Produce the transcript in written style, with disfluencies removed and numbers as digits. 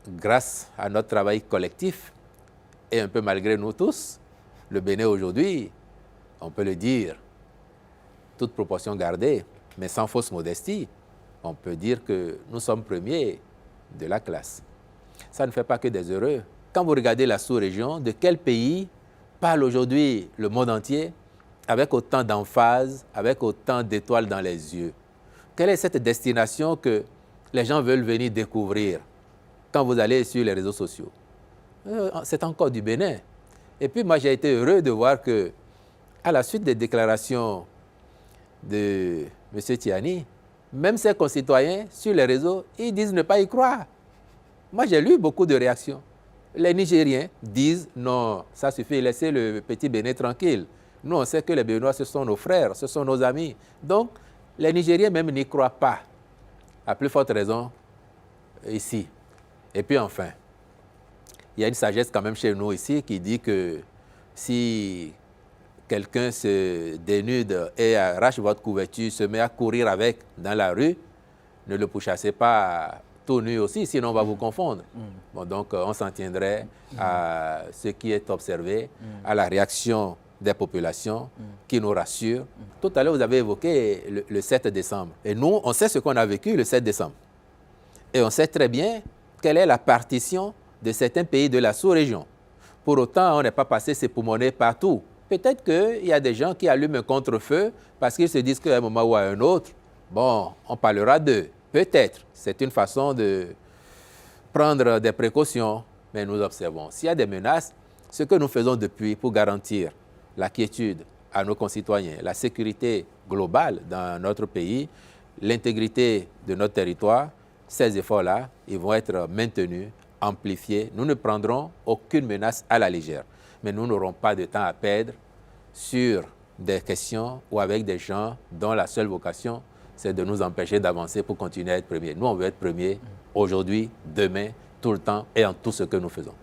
grâce à notre travail collectif, et un peu malgré nous tous, le Bénin aujourd'hui, on peut le dire, toute proportion gardée, mais sans fausse modestie, on peut dire que nous sommes premiers de la classe. Ça ne fait pas que des heureux. Quand vous regardez la sous-région, de quel pays parle aujourd'hui le monde entier avec autant d'emphase, avec autant d'étoiles dans les yeux? Quelle est cette destination que les gens veulent venir découvrir quand vous allez sur les réseaux sociaux? C'est encore du Bénin. Et puis moi, j'ai été heureux de voir que, à la suite des déclarations de M. Tiani, même ses concitoyens sur les réseaux, ils disent ne pas y croire. Moi, j'ai lu beaucoup de réactions. Les Nigériens disent non, ça suffit, laissez le petit Bénin tranquille. Nous, on sait que les Béninois, ce sont nos frères, ce sont nos amis. Donc, les Nigériens même n'y croient pas. À plus forte raison, ici. Et puis enfin, il y a une sagesse quand même chez nous ici qui dit que si quelqu'un se dénude et arrache votre couverture, se met à courir avec dans la rue, ne le pourchassez pas tout nu aussi, sinon on va vous confondre. Bon, donc on s'en tiendrait à ce qui est observé, à la réaction des populations qui nous rassure. Tout à l'heure, vous avez évoqué le 7 décembre. Et nous, on sait ce qu'on a vécu le 7 décembre. Et on sait très bien quelle est la partition de certains pays de la sous-région. Pour autant, on n'est pas passé s'époumoner partout. Peut-être qu'il y a des gens qui allument un contre-feu parce qu'ils se disent qu'à un moment ou à un autre, bon, on parlera d'eux. Peut-être. C'est une façon de prendre des précautions, mais nous observons. S'il y a des menaces, ce que nous faisons depuis pour garantir la quiétude à nos concitoyens, la sécurité globale dans notre pays, l'intégrité de notre territoire, ces efforts-là, ils vont être maintenus, amplifiés. Nous ne prendrons aucune menace à la légère. Mais nous n'aurons pas de temps à perdre sur des questions ou avec des gens dont la seule vocation, c'est de nous empêcher d'avancer pour continuer à être premiers. Nous, on veut être premiers aujourd'hui, demain, tout le temps et en tout ce que nous faisons.